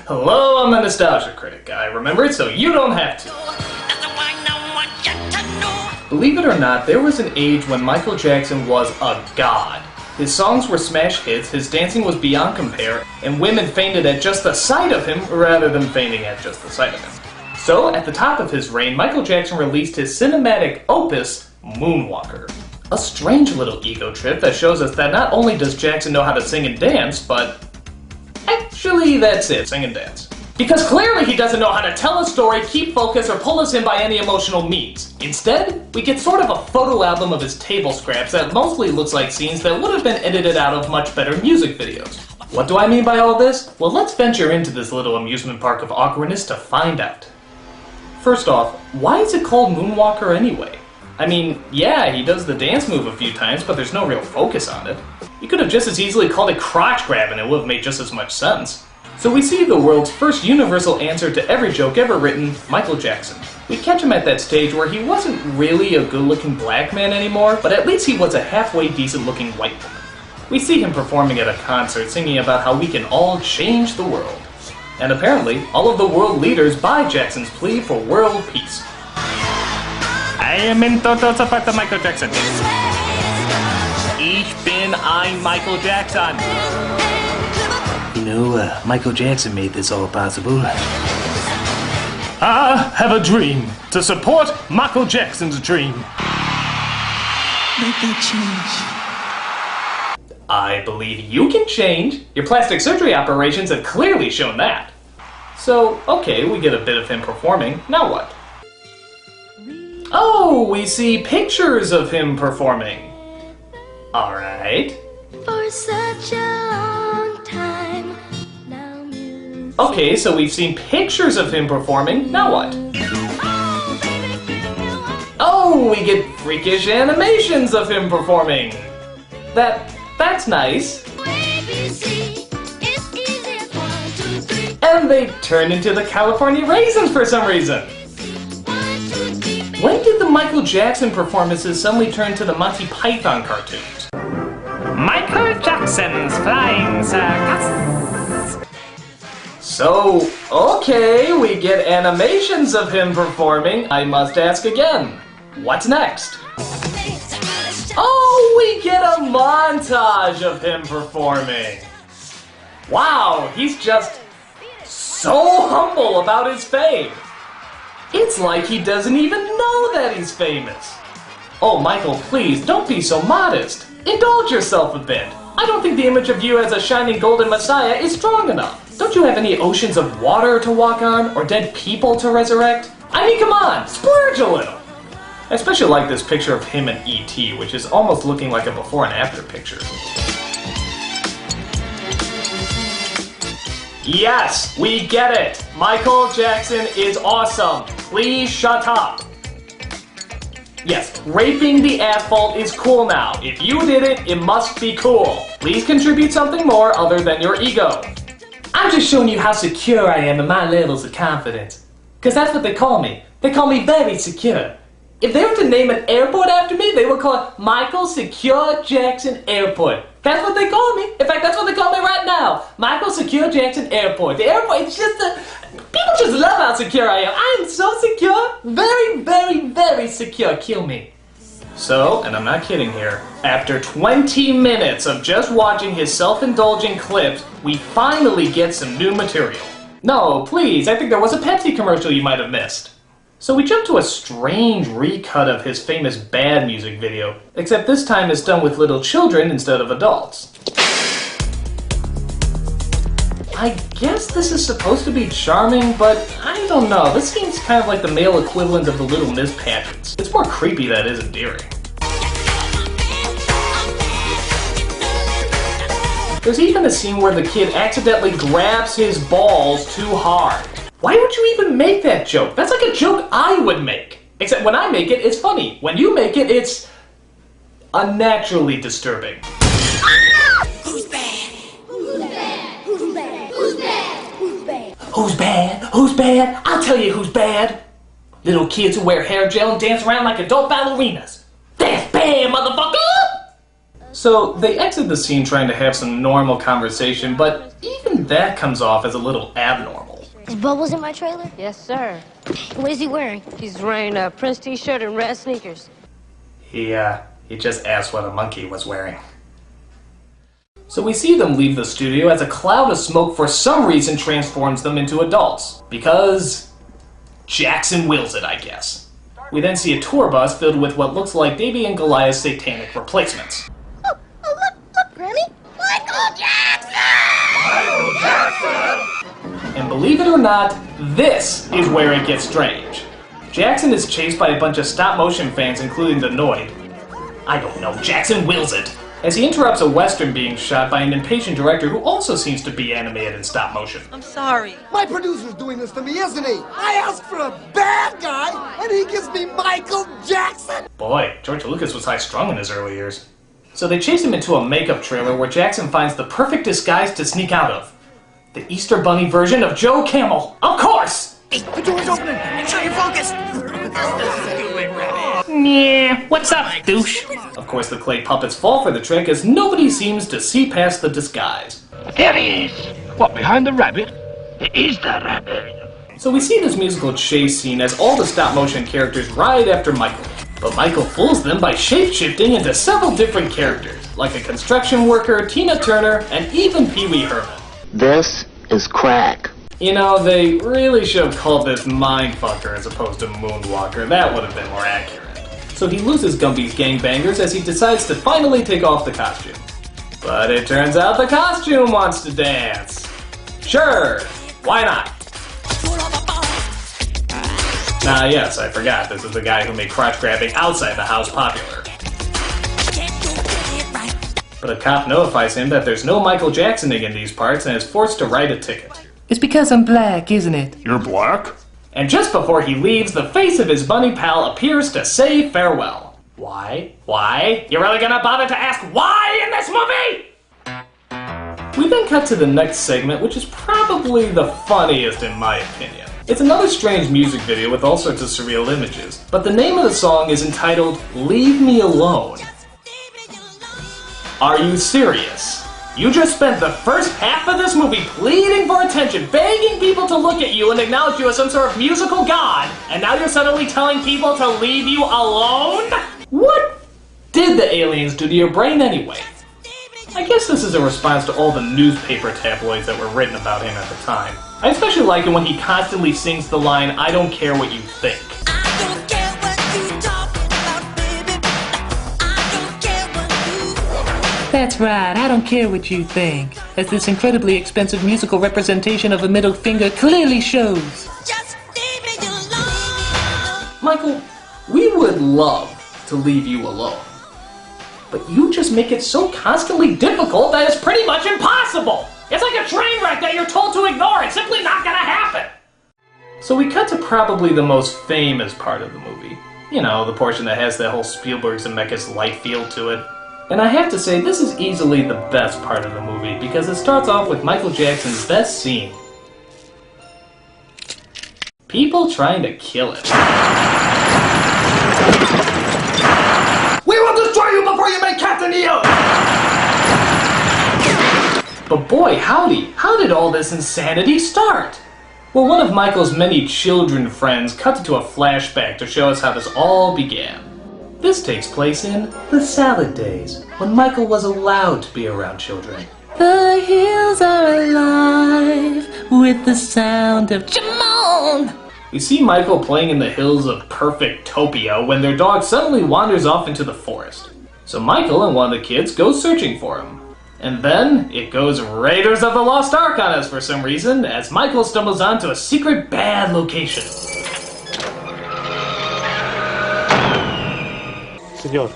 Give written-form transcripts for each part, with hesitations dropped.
Hello, I'm the Nostalgia Critic. I remember it so you don't have to. Believe it or not, there was an age when Michael Jackson was a god. His songs were smash hits, his dancing was beyond compare, and women fainted at just the sight of him rather than fainting at just the sight of him. So, at the top of his reign, Michael Jackson released his cinematic opus, Moonwalker. A strange little ego trip that shows us that not only does Jackson know how to sing and dance, but actually that's it, sing and dance. Because clearly he doesn't know how to tell a story, keep focus, or pull us in by any emotional means. Instead, we get sort of a photo album of his table scraps that mostly looks like scenes that would have been edited out of much better music videos. What do I mean by all this? Well, let's venture into this little amusement park of awkwardness to find out. First off, why is it called Moonwalker anyway? I mean, yeah, he does the dance move a few times, but there's no real focus on it. You could have just as easily called it crotch grab and it would have made just as much sense. So we see the world's first universal answer to every joke ever written, Michael Jackson. We catch him at that stage where he wasn't really a good-looking black man anymore, but at least he was a halfway decent-looking white woman. We see him performing at a concert singing about how we can all change the world. And apparently, all of the world leaders buy Jackson's plea for world peace. I am in total support of Michael Jackson. Ich bin ein Michael Jackson. You know, Michael Jackson made this all possible. I have a dream to support Michael Jackson's dream. Make that change. I believe you can change. Your plastic surgery operations have clearly shown that. So, okay, we get a bit of him performing. Now what? Oh, we see pictures of him performing. Alright. For such a long time. Now music. Okay, so we've seen pictures of him performing. Now what? Oh, we get freakish animations of him performing. That's nice. And they turn into the California Raisins for some reason. When did the Michael Jackson performances suddenly turn to the Monty Python cartoons? Michael Jackson's Flying Circus. So, okay, we get animations of him performing. I must ask again, what's next? Oh, we get a montage of him performing. Wow, he's just so humble about his fame. It's like he doesn't even know that he's famous. Oh, Michael, please, don't be so modest. Indulge yourself a bit. I don't think the image of you as a shining golden messiah is strong enough. Don't you have any oceans of water to walk on, or dead people to resurrect? I mean, come on, splurge a little. I especially like this picture of him and E.T., which is almost looking like a before and after picture. Yes, we get it! Michael Jackson is awesome! Please shut up! Yes, raping the asphalt is cool now. If you did it, it must be cool. Please contribute something more other than your ego. I'm just showing you how secure I am in my levels of confidence. Because that's what they call me. They call me very secure. If they were to name an airport after me, they would call it Michael Secure Jackson Airport. That's what they call me. In fact, that's what they call me right now. Michael Secure Jackson Airport. The airport, it's just people just love how secure I am. I am so secure. Very, very, very secure. Kill me. So, and I'm not kidding here, after 20 minutes of just watching his self-indulgent clips, we finally get some new material. No, please, I think there was a Pepsi commercial you might have missed. So we jump to a strange recut of his famous Bad music video, except this time it's done with little children instead of adults. I guess this is supposed to be charming, but I don't know. This seems kind of like the male equivalent of the Little Miss pageants. It's more creepy than it is endearing. There's even a scene where the kid accidentally grabs his balls too hard. Why would you even make that joke? That's like a joke I would make. Except when I make it, it's funny. When you make it, it's unnaturally disturbing. Who's bad? Who's bad? Who's bad? Who's bad? Who's bad? Who's bad? Who's bad? I'll tell you who's bad. Little kids who wear hair gel and dance around like adult ballerinas. That's bad, motherfucker! So they exit the scene trying to have some normal conversation, but even that comes off as a little abnormal. Is Bubbles in my trailer? Yes, sir. What is he wearing? He's wearing a Prince t-shirt and red sneakers. He just asked what a monkey was wearing. So we see them leave the studio as a cloud of smoke for some reason transforms them into adults. Because Jackson wills it, I guess. We then see a tour bus filled with what looks like Davey and Goliath's satanic replacements. Oh, look, Granny! Michael Jackson! Michael Jackson! And believe it or not, this is where it gets strange. Jackson is chased by a bunch of stop-motion fans, including the Noid. I don't know, Jackson wills it. As he interrupts a western being shot by an impatient director who also seems to be animated in stop motion. I'm sorry. My producer's doing this to me, isn't he? I asked for a bad guy, and he gives me Michael Jackson! Boy, George Lucas was high-strung in his early years. So they chase him into a makeup trailer where Jackson finds the perfect disguise to sneak out of. The Easter Bunny version of Joe Camel. Of course! Hey, the door's opening! Make sure you're focused! Yeah, what's up, douche? Of course, the clay puppets fall for the trick as nobody seems to see past the disguise. There he is! What, behind the rabbit? It is the rabbit! So we see this musical chase scene as all the stop-motion characters ride after Michael. But Michael fools them by shape-shifting into several different characters, like a construction worker, Tina Turner, and even Pee Wee Herman. This is crack. You know, they really should have called this Mindfucker as opposed to Moonwalker. That would have been more accurate. So he loses Gumby's gangbangers as he decides to finally take off the costume. But it turns out the costume wants to dance. Sure, why not? Yes, I forgot. This is the guy who made crotch grabbing outside the house popular. But a cop notifies him that there's no Michael Jacksoning in these parts and is forced to write a ticket. It's because I'm black, isn't it? You're black? And just before he leaves, the face of his bunny pal appears to say farewell. Why? Why? You really gonna bother to ask why in this movie? We then cut to the next segment, which is probably the funniest in my opinion. It's another strange music video with all sorts of surreal images, but the name of the song is entitled Leave Me Alone. Are you serious? You just spent the first half of this movie pleading for attention, begging people to look at you and acknowledge you as some sort of musical god, and now you're suddenly telling people to leave you alone? What did the aliens do to your brain anyway? I guess this is a response to all the newspaper tabloids that were written about him at the time. I especially like it when he constantly sings the line, I don't care what you think. That's right, I don't care what you think, as this incredibly expensive musical representation of a middle finger clearly shows. Just leave me alone. Michael, we would love to leave you alone. But you just make it so constantly difficult that it's pretty much impossible! It's like a train wreck that you're told to ignore, it's simply not gonna happen! So we cut to probably the most famous part of the movie. You know, the portion that has that whole Spielberg Zemeckis light feel to it. And I have to say, this is easily the best part of the movie, because it starts off with Michael Jackson's best scene. People trying to kill him. We will destroy you before you make Captain EO! But boy, howdy, how did all this insanity start? Well, one of Michael's many children friends cut into a flashback to show us how this all began. This takes place in the salad days, when Michael was allowed to be around children. The hills are alive with the sound of Jamon. We see Michael playing in the hills of Perfectopia when their dog suddenly wanders off into the forest. So Michael and one of the kids go searching for him. And then it goes Raiders of the Lost Ark on us for some reason as Michael stumbles onto a secret bad location. Senor,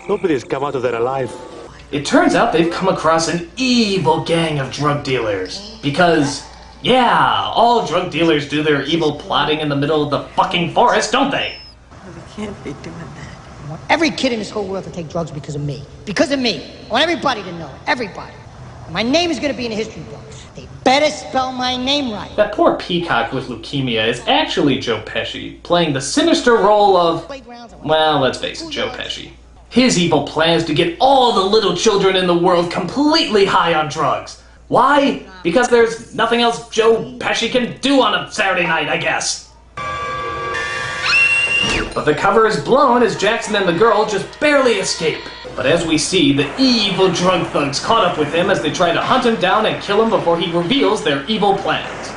nobody's come out of there alive. It turns out they've come across an evil gang of drug dealers. Because, yeah, all drug dealers do their evil plotting in the middle of the fucking forest, don't they? We can't be doing that. I want every kid in this whole world to take drugs because of me. Because of me. I want everybody to know it. Everybody. My name is going to be in the history books. They better spell my name right. That poor peacock with leukemia is actually Joe Pesci, playing the sinister role of, well, let's face it, Joe Pesci. His evil plan is to get all the little children in the world completely high on drugs. Why? Because there's nothing else Joe Pesci can do on a Saturday night, I guess. But the cover is blown as Jackson and the girl just barely escape. But as we see, the evil drug thugs caught up with him as they try to hunt him down and kill him before he reveals their evil plans.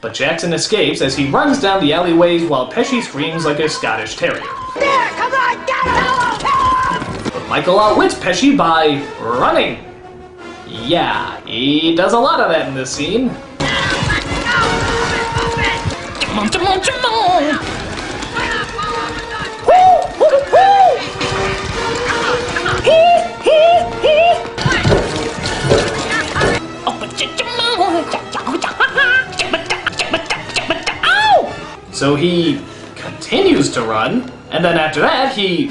But Jackson escapes as he runs down the alleyways while Pesci screams like a Scottish terrier. There, come on, get him! But Michael outwits Pesci by running. Yeah, he does a lot of that in this scene. Come on, come on, come on! So he continues to run, and then after that he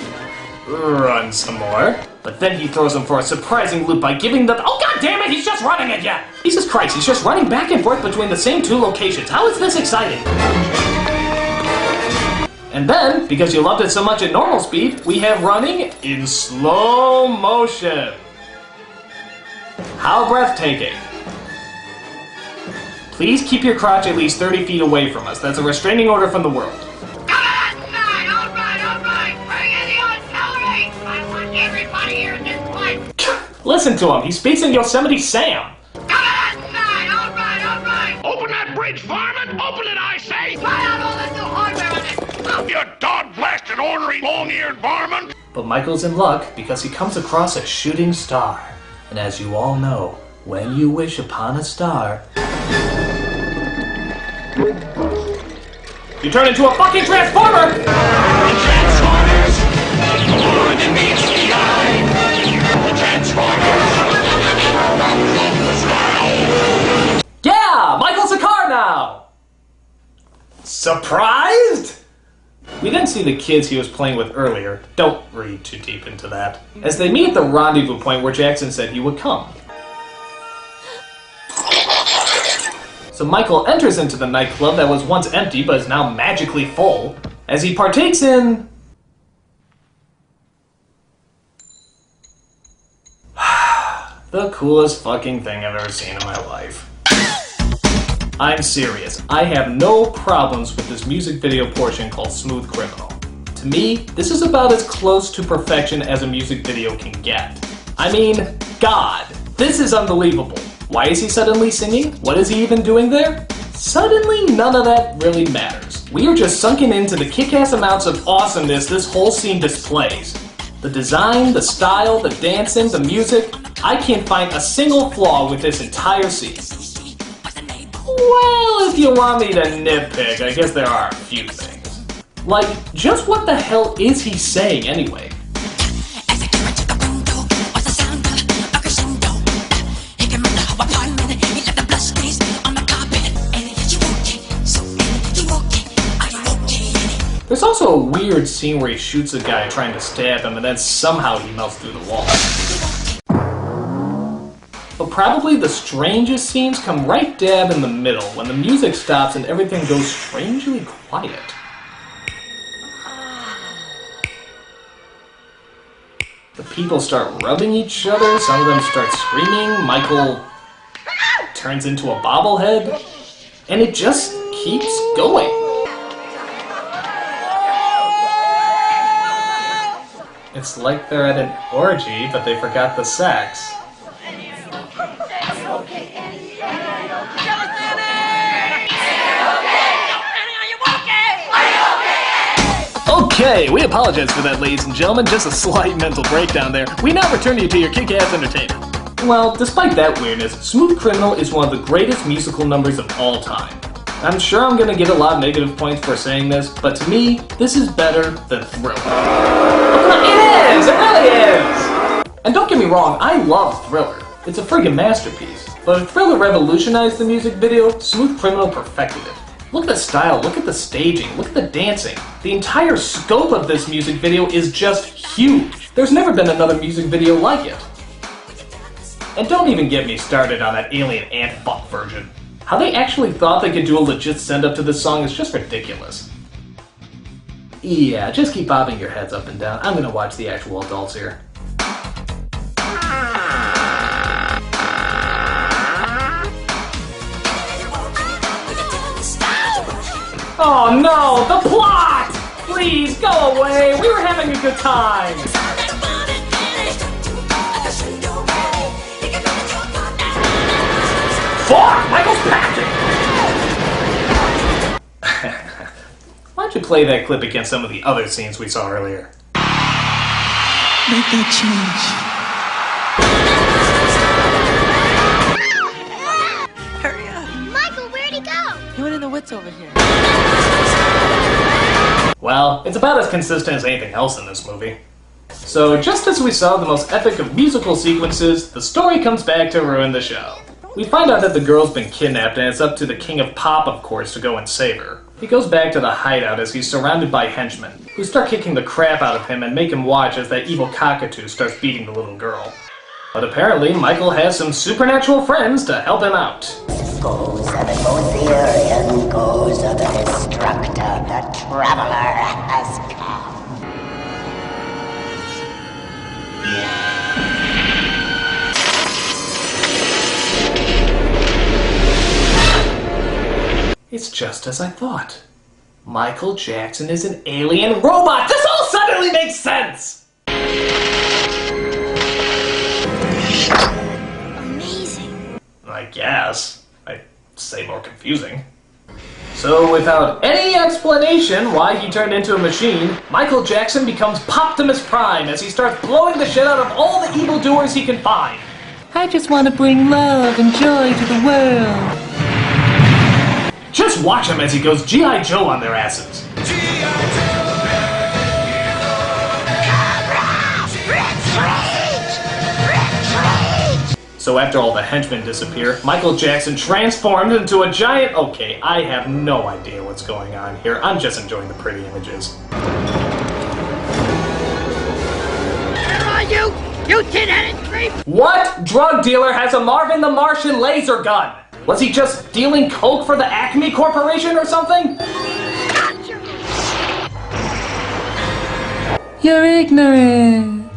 runs some more. But then he throws him for a surprising loop by giving the— oh god damn it, he's just running again! Jesus Christ, he's just running back and forth between the same two locations. How is this exciting? And then, because you loved it so much at normal speed, we have running in slow motion. How breathtaking. Please keep your crotch at least 30 feet away from us. That's a restraining order from the world. Alright, bring in the artillery! I want everybody here in this place! Listen to him, he speaks in Yosemite Sam. Alright! Open that bridge, Farman! Open it, I say! Try out all this new hardware on it! You dog-blasted, ornery, long-eared varmint! But Michael's in luck because he comes across a shooting star. And as you all know, when you wish upon a star, you turn into a fucking transformer! The Transformers! More than meets the eye! The Transformers! Yeah! Michael's a car now! Surprised? We didn't see the kids he was playing with earlier. Don't read too deep into that. As they meet at the rendezvous point where Jackson said he would come. So Michael enters into the nightclub that was once empty but is now magically full, as he partakes in the coolest fucking thing I've ever seen in my life. I'm serious. I have no problems with this music video portion called Smooth Criminal. To me, this is about as close to perfection as a music video can get. I mean, God, this is unbelievable. Why is he suddenly singing? What is he even doing there? Suddenly, none of that really matters. We are just sunken into the kick-ass amounts of awesomeness this whole scene displays. The design, the style, the dancing, the music. I can't find a single flaw with this entire scene. Well, if you want me to nitpick, I guess there are a few things. Like, just what the hell is he saying anyway? There's also a weird scene where he shoots a guy trying to stab him and then somehow he melts through the wall. But probably the strangest scenes come right dab in the middle when the music stops and everything goes strangely quiet. The people start rubbing each other, some of them start screaming, Michael turns into a bobblehead, and it just keeps going. It's like they're at an orgy, but they forgot the sex. Okay, we apologize for that, ladies and gentlemen. Just a slight mental breakdown there. We now return you to your kick-ass entertainment. Well, despite that weirdness, Smooth Criminal is one of the greatest musical numbers of all time. I'm sure I'm gonna get a lot of negative points for saying this, but to me, this is better than Thriller. It is! It really is! And don't get me wrong, I love Thriller. It's a friggin' masterpiece. But if Thriller revolutionized the music video, Smooth Criminal perfected it. Look at the style, look at the staging, look at the dancing. The entire scope of this music video is just huge. There's never been another music video like it. And don't even get me started on that alien ant fuck version. How they actually thought they could do a legit send-up to this song is just ridiculous. Yeah, just keep bobbing your heads up and down. I'm gonna watch the actual adults here. Oh no, the plot! Please, go away! We were having a good time! Fuck! Michael's packing! Why don't you play that clip against some of the other scenes we saw earlier? Make that change. Hurry up. Michael, where'd he go? He went in the woods over here. Well, it's about as consistent as anything else in this movie. So, just as we saw the most epic of musical sequences, the story comes back to ruin the show. We find out that the girl's been kidnapped and it's up to the King of Pop, of course, to go and save her. He goes back to the hideout as he's surrounded by henchmen, who start kicking the crap out of him and make him watch as that evil cockatoo starts beating the little girl. But apparently, Michael has some supernatural friends to help him out. Goes the Gozerian, goes the Destructor, the Traveler has come. It's just as I thought. Michael Jackson is an alien robot! This all suddenly makes sense! Amazing. I guess. I'd say more confusing. So, without any explanation why he turned into a machine, Michael Jackson becomes Poptimus Prime as he starts blowing the shit out of all the evildoers he can find. I just want to bring love and joy to the world. Just watch him as he goes G.I. Joe on their asses. So after all the henchmen disappear, Michael Jackson transformed into a giant... Okay, I have no idea what's going on here. I'm just enjoying the pretty images. Where are you? You tin-headed creep! What drug dealer has a Marvin the Martian laser gun? Was he just dealing coke for the Acme Corporation or something? Gotcha! You're ignorant.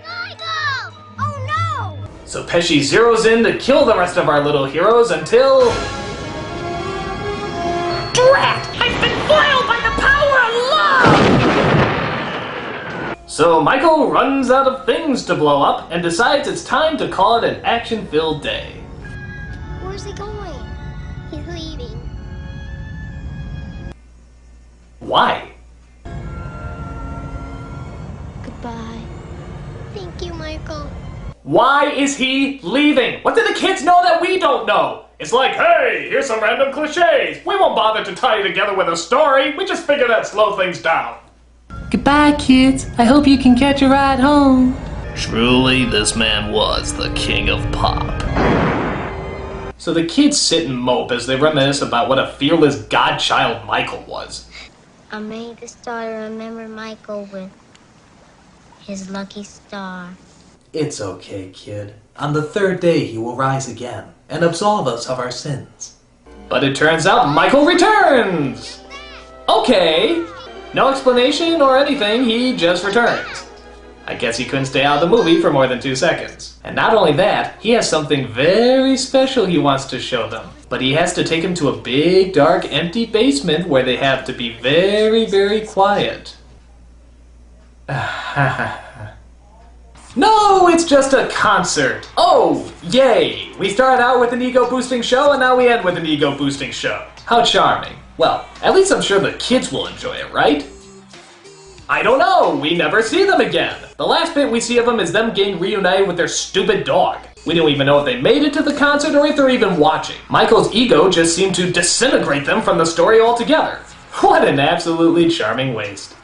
Michael! Oh no! So Pesci zeroes in to kill the rest of our little heroes until... Drat! I've been foiled by the power of love! So Michael runs out of things to blow up and decides it's time to call it an action-filled day. Where's he going? He's leaving. Why? Goodbye. Thank you, Michael. Why is he leaving? What do the kids know that we don't know? It's like, hey, here's some random cliches. We won't bother to tie it together with a story. We just figure that slow things down. Goodbye, kids. I hope you can catch a ride home. Truly, this man was the king of pop. So the kids sit and mope as they reminisce about what a fearless godchild Michael was. I made the star to remember Michael with his lucky star. It's okay, kid. On the third day he will rise again and absolve us of our sins. But it turns out Michael returns! Okay. No explanation or anything, he just returns. I guess he couldn't stay out of the movie for more than 2 seconds. And not only that, he has something very special he wants to show them. But he has to take them to a big, dark, empty basement where they have to be very, very quiet. No, it's just a concert. Oh, yay! We started out with an ego-boosting show, and now we end with an ego-boosting show. How charming. Well, at least I'm sure the kids will enjoy it, right? I don't know, we never see them again. The last bit we see of them is them getting reunited with their stupid dog. We don't even know if they made it to the concert or if they're even watching. Michael's ego just seemed to disintegrate them from the story altogether. What an absolutely charming waste.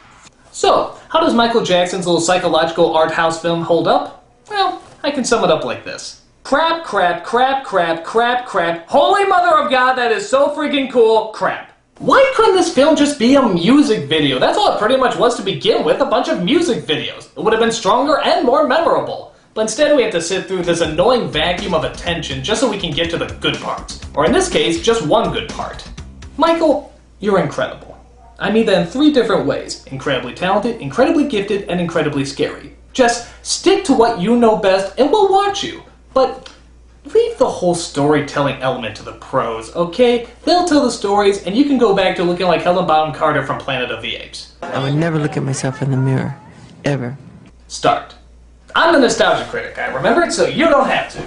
So, how does Michael Jackson's little psychological art house film hold up? Well, I can sum it up like this. Crap, crap, crap, crap, crap, crap. Holy mother of God, that is so freaking cool, crap. Why couldn't this film just be a music video? That's all it pretty much was to begin with, a bunch of music videos. It would have been stronger and more memorable. But instead we have to sit through this annoying vacuum of attention just so we can get to the good parts. Or in this case, just one good part. Michael, you're incredible. I mean that in 3 different ways. Incredibly talented, incredibly gifted, and incredibly scary. Just stick to what you know best and we'll watch you. But leave the whole storytelling element to the pros, okay? They'll tell the stories and you can go back to looking like Helen Bonham Carter from Planet of the Apes. I would never look at myself in the mirror. Ever. Start. I'm the nostalgia critic, I remember it so you don't have to.